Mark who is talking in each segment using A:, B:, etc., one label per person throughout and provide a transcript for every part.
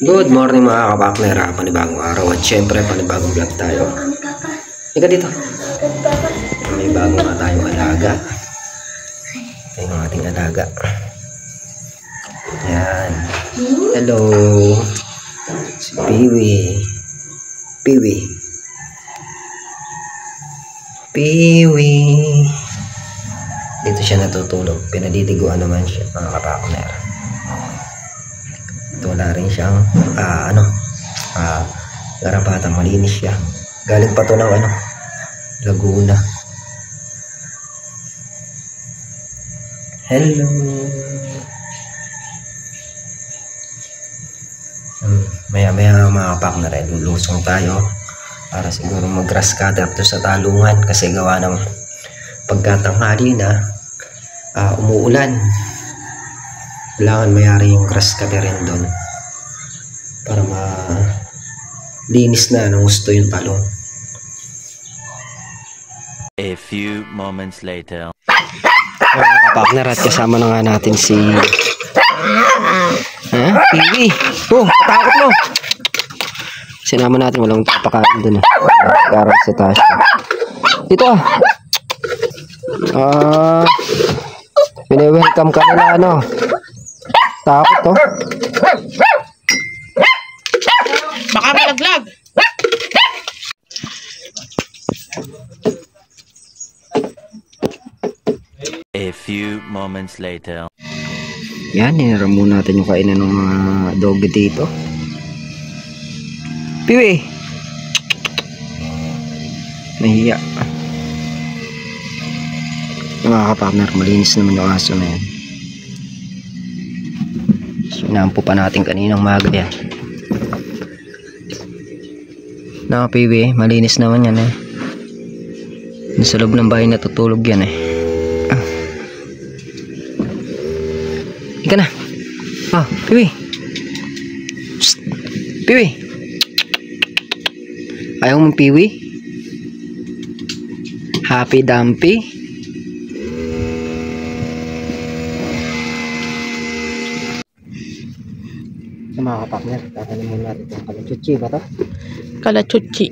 A: Good morning mga kapakner, panibagong araw at syempre panibagong vlog tayo. Ika dito. May bago nga tayong alaga. Ito yung ating alaga. Yan. Hello. Si Piwi. Piwi. Piwi. Dito siya natutulog. Pinadidiguan naman siya mga kapakner. Wala rin siyang garapatang, malinis siya. Galing pa to ng Laguna. Hello. Maya mga partner, lulusong tayo para siguro mag-grass cutter to sa talungan kasi gawa ng pagkatanghali na umuulan. Kailangan mayari yung grass cutter rin doon para malinis na ng gusto yung talong.
B: A few moments later.
A: Mga kapakner, at kasama na nga natin si Piwi. Takot mo. Sinama natin, walang papakain doon. Garang sa taas. Dito welcome ka nila takot to.
C: Baka malaglag.
B: A few moments later.
A: Yan, hiniram muna natin yung kainan ng mga dog dito. Piwi! Nahiya. Mga kapartner, malinis naman yung aso na yan. Sinampo pa natin kaninang maga yan. Piwi, malinis naman yan Nasa loob ng bahay natutulog yan Ika na. Piwi. Psst. Piwi. Ayaw mong Piwi? Happy Dumpy? Mga kapakner, tatanin muna natin itong kalachuchi ba to?
C: Kalachuchi.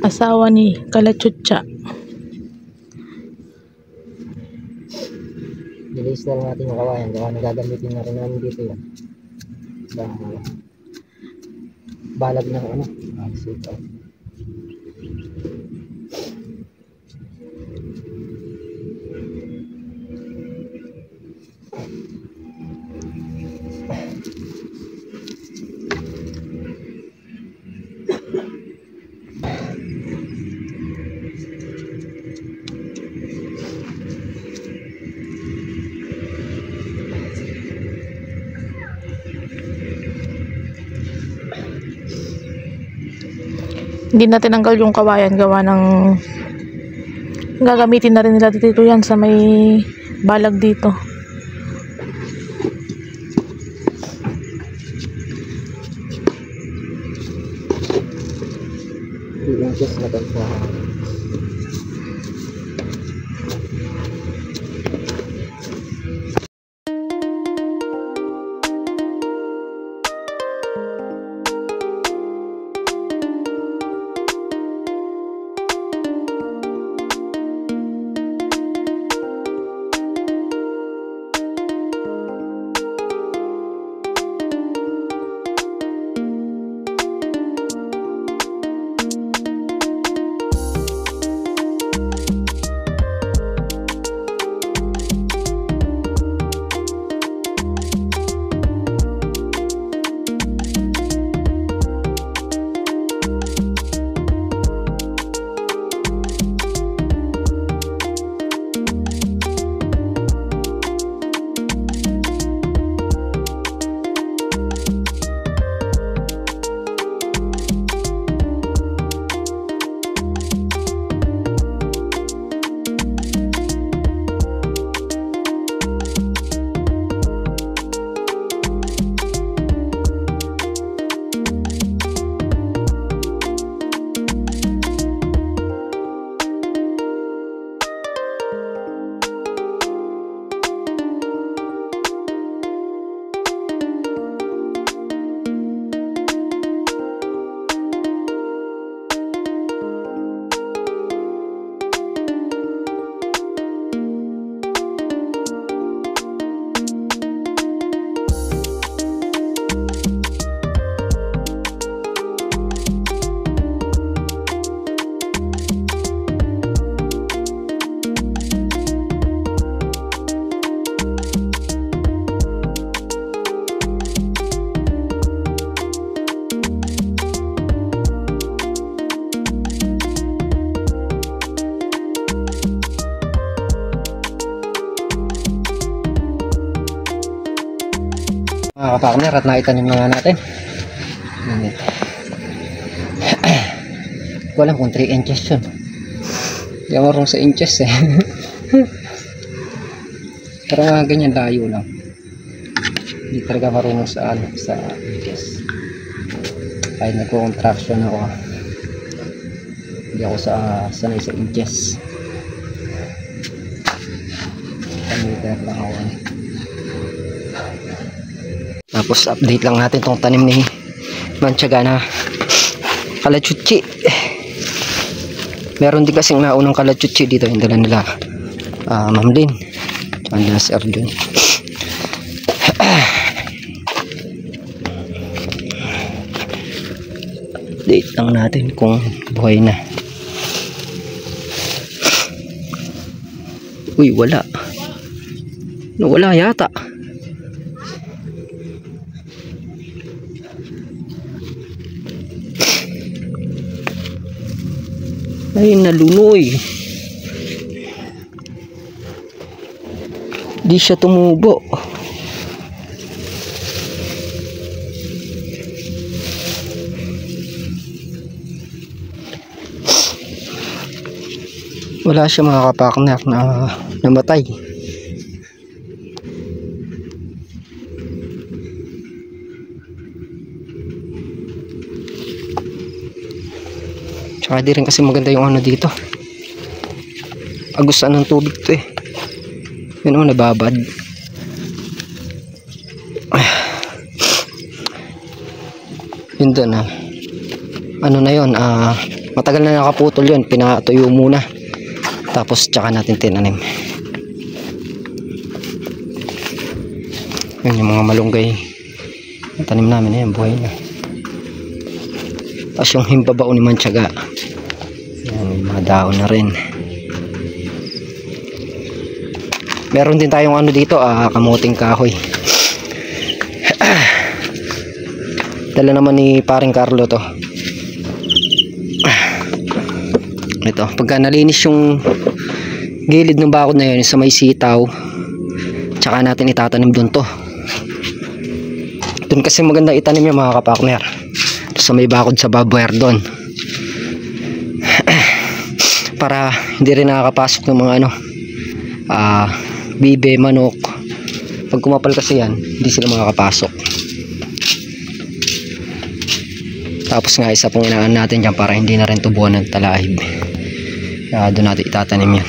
C: Asawa ni Kalachucha.
A: Nilis na lang natin yung kawayan. Gawa na gagamitin na rin namin dito yan. Sa balag ng sitaw.
C: Hindi na tinanggal yung kawayan, gawa ng gagamitin na rin nila dito yan sa may balag dito.
A: I-adjust na sa mga kapartner at naitanim na nga natin. Hindi ko alam kung 3 inches yun. Hindi ako marunong sa inches eh. Pero nga ganyan layo lang. Hindi talaga marunong sa inches. Kahit nagko-contraction ako, hindi ako sanay sa inches. Meter lang ako. Tapos update lang natin tong tanim ni Manchaga na kalachuchi. Meron din kasing naunang kalachuchi dito, yung dala nila Ma'am Lynn, tsaka nila si Arjun. Update lang natin kung buhay na. Uy, wala. Wala yata. Ay, nalunoy. Di siya tumubo. Wala siya mga kapartner na namatay. Tsaka di rin kasi maganda yung ano dito. Agusan ng tubig to eh. Yun naman nababad. Yun doon ano na yun, matagal na nakaputol yun. Pinatuyo muna. Tapos tsaka natin tinanim. Yun yung mga malunggay. Tanim namin na yan, buhay na. Tapos yung himbabao ni Manchaga. Yan, may mga daon na rin. Meron din tayong ano dito, kamuting kahoy. Dala naman ni paring Carlo to. Ito, pagka nalinis yung gilid ng bakod na yun sa may sitaw, tsaka natin itatanim doon to. Doon kasi maganda itanim yung mga kapartner. Sa may bakod sa baboyer doon. Para hindi rin nakakapasok ng mga bibe, manok. Pag kumapal kasi yan, hindi sila makakapasok. Tapos nga isa pong inaan natin dyan para hindi na rin tubuan ng talahib. Doon natin itatanim yan.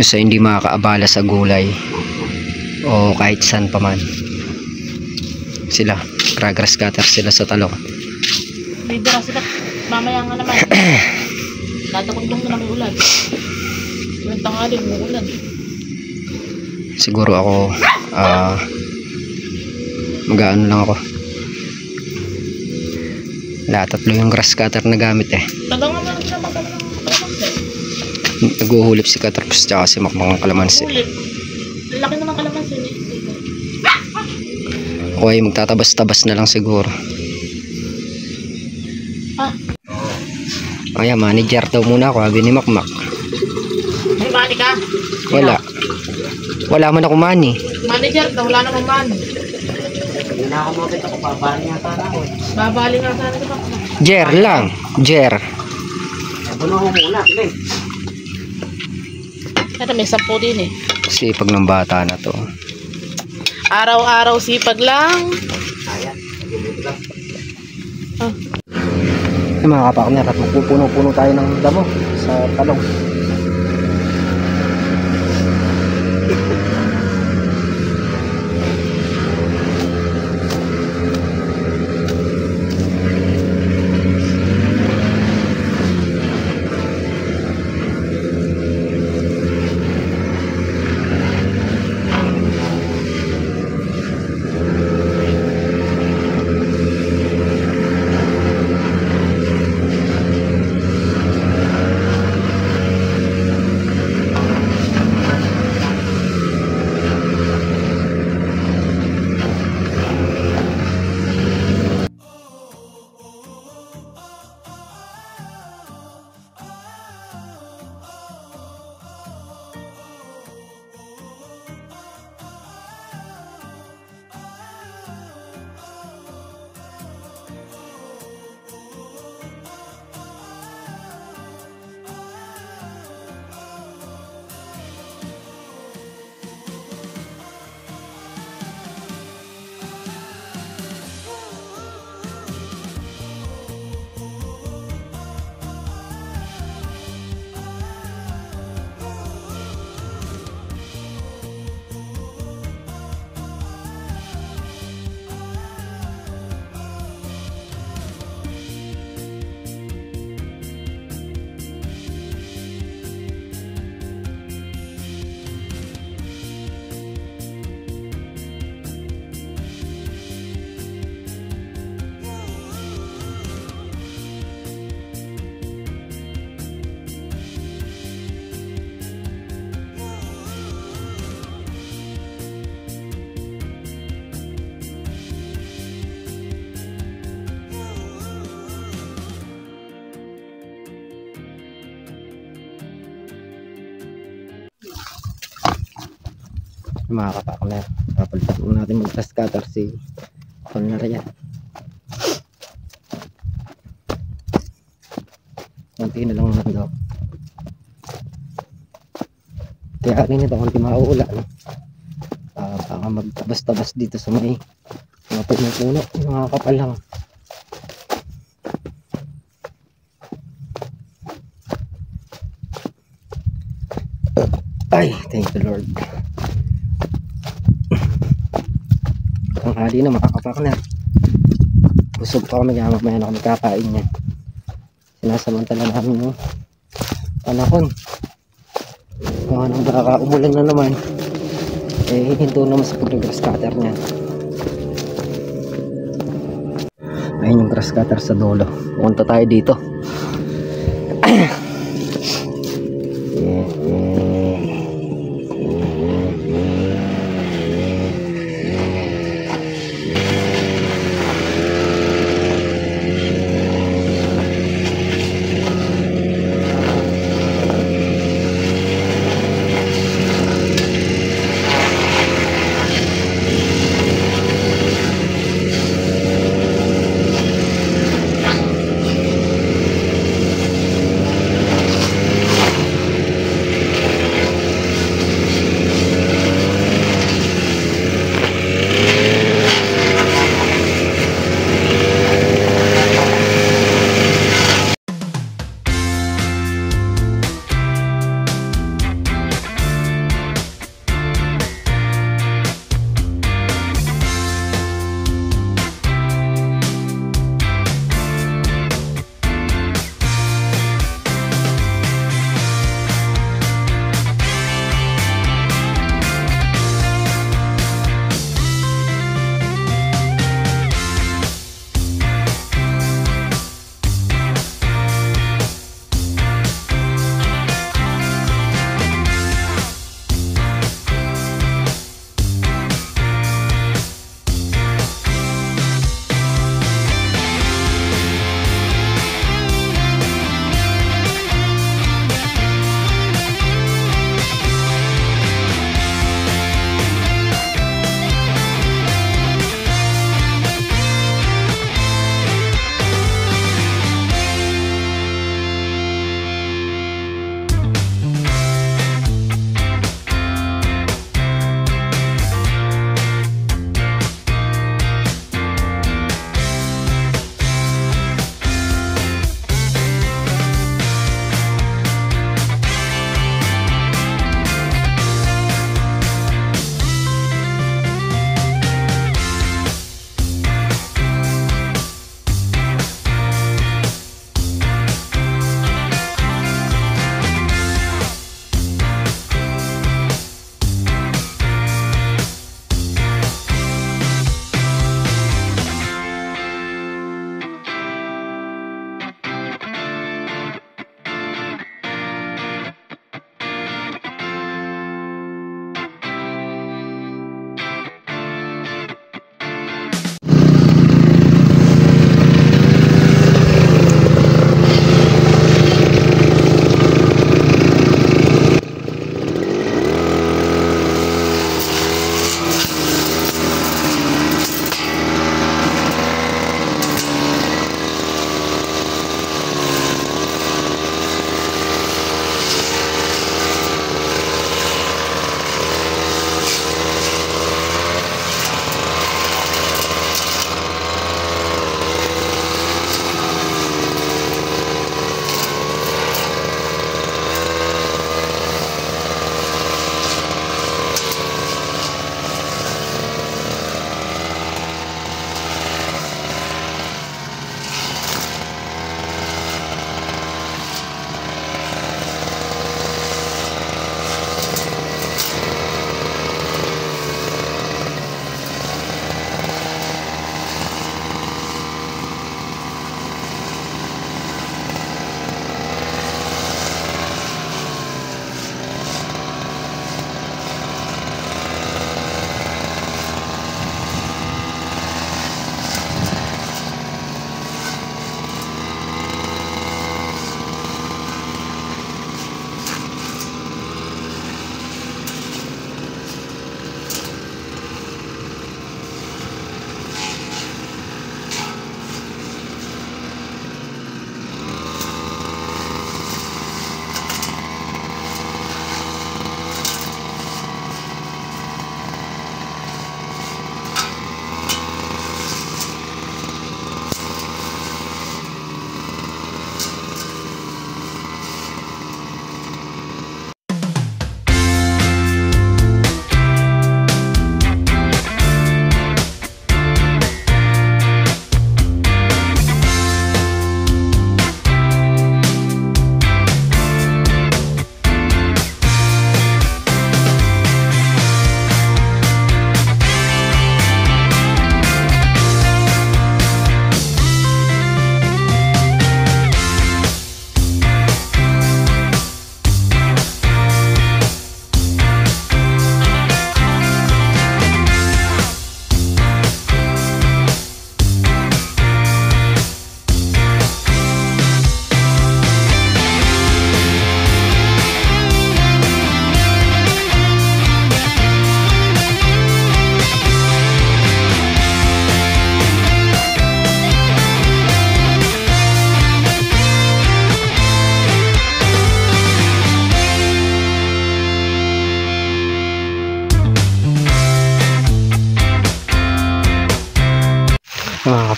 A: So hindi makakaabala sa gulay o kahit saan pa man. Sila, grass cutter sila sa talong.
C: Bida sila, mamaya nga naman. Natakot lang na ng ulan. Yung tangaling mo ulan.
A: Siguro ako mag-ano lang ako. Tatlo yung grass cutter na gamit eh.
C: Tagang naman na magkano ng kalamansi.
A: Nag-uhulip si Katarpus tsaka si Makmakang kalamansi.
C: Uhulip. Laki naman kalamansi.
A: Okay, magtatabas-tabas na lang siguro. Ayan, manager daw muna ako, sabi ni Makmak.
C: May mani ka?
A: Wala. Wala man ako mani.
C: Manager daw, wala naman mani.
D: Hindi na ako mabit ako, babali nga sana ako.
C: Babali nga sana ito.
A: Jer lang. Jer.
D: Puno ko muna, tuloy.
C: Kaya may 10 din eh.
A: Sipag ng bata na to.
C: Araw-araw sipag lang.
D: Ayan, nagulito lang.
A: Ay, mga kapakner, at magpupuno-puno tayo ng damo sa talong. Mga kapakner, papalitan mo natin mag grass cutter si Palnara yan. Konti na lang naman daw. Kaya rin ito konti mauulan. Baka magtabas-tabas dito sa may mga puno-puno, mga kapal lang. Ay, thank you Lord. Ang hali na mga kapakner. Busog pa kami, mamaya na kami kakain niya. Sinasamantala namin yung panahon. Kung anong baka umulan na naman, eh hinto naman sa pag-grass cutter niya. Ayun yung grass cutter sa dulo. Pumunta tayo dito.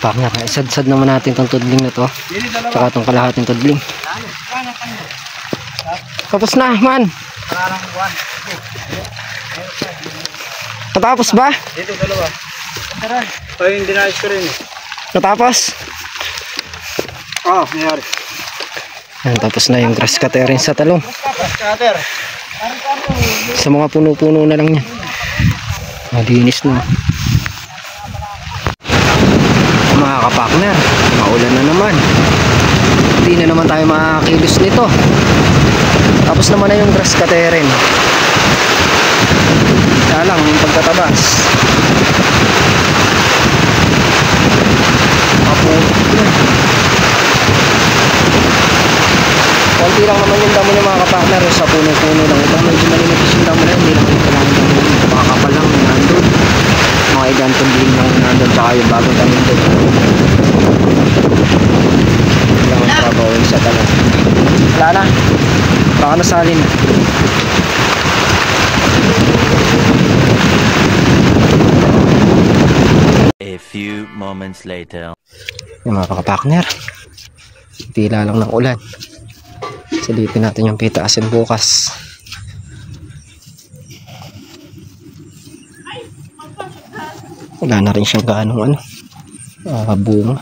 A: kapakner, isad-sad naman natin itong tudling na to. Saka itong kalahating tudling. Tapos na, man. Natapos ba?
D: Dito, dalawa. Ay, hindi na ko rin.
A: Natapos?
D: Mayroon.
A: Ayan, tapos na yung grass cutter rin sa talong.
D: Cutter.
A: Sa mga puno-puno na lang niya. Malinis na. Mga kapakner, maulan na naman. Hindi na naman tayo makakilos nito. Tapos naman na yung grass cutter rin. Kaya lang yung pagtatabas. Mapuno na. Konti lang naman yung damo niya mga kapakner, sa puno-puno lang. Itong medyo malinipis yung damo na yun, hindi lang yung kailangan damo. Makakapal lang yung nandun. Mga igantong din lang nandun, tsaka yung bagong damo doon. Kailangan papawin sa talan. Wala na. Baka nasalin na.
B: A few moments later.
A: Yung mga kapakner, tila lang ng ulan. Silipin natin yung pitaasin bukas. Wala na rin siyang gaanong bunga.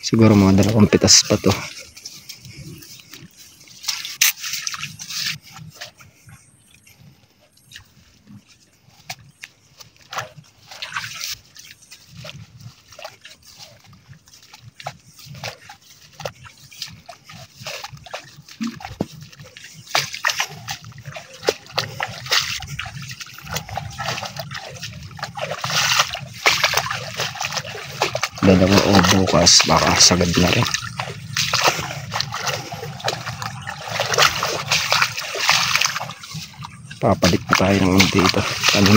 A: Siguro mga 2 pitas pa to. Dalawa o bukas baka sagad na rin. Papalit pa tayo ng dito. Ano?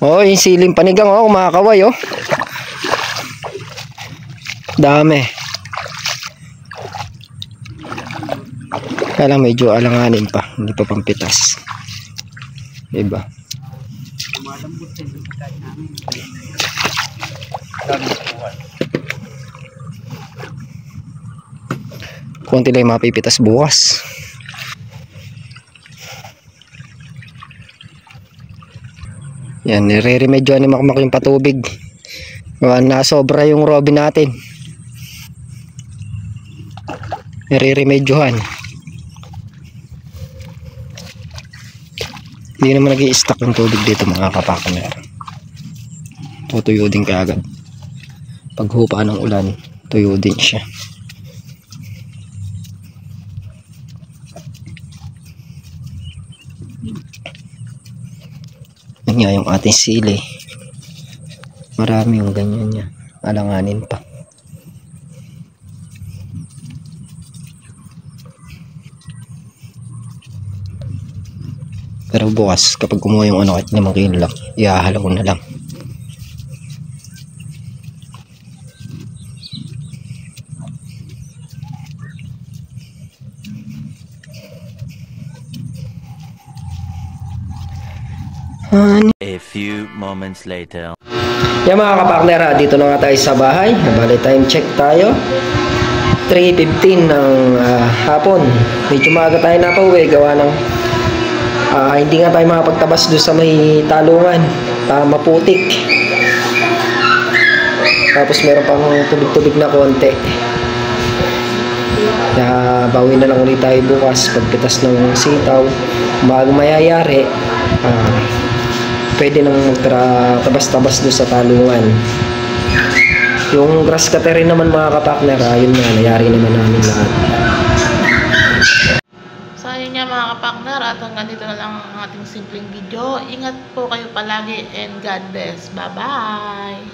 A: Oh, yung siling panigang kumakaway dami. Kaya lang medyo alanganin pa, hindi pa pampitas. Diba? Konti lang mapipitas bukas. Yan, nire-remedyo ni Makmak yung patubig. Nasobra yung robin natin. Nire-remedyohan. Hindi naman nag-i-stack yung tubig dito mga kapakner. Tutuyo din kaagad. Pag hupa ng ulan, tuyo din siya. Yan nga yung ating sili. Marami yung ganyan niya. Alanganin pa. Pero bukas kapag kumuha yung kahit 5 kilo lang, ihahalo ko na lang.
B: A few moments later.
A: Yan mga kapakner, dito na nga tayo sa bahay. Bali time check tayo. 3:15 ng hapon. Medyo maaga tayo napauwi. Gawa ng hindi nga tayo makapagtabas doon sa may talungan. Maputik. Tapos meron pang tubig-tubig na konti. Kaya bawi na lang ulit tayo bukas pagpitas ng sitaw. Bago mayayari, pwede nang tabas-tabas doon sa talungan. Yung grass cutter rin naman mga kapakner, yun nga, nayari naman namin lahat.
C: So ayun nga mga kapakner, at hanggang dito na lang ang ating simpleng video. Ingat po kayo palagi and God bless. Bye-bye!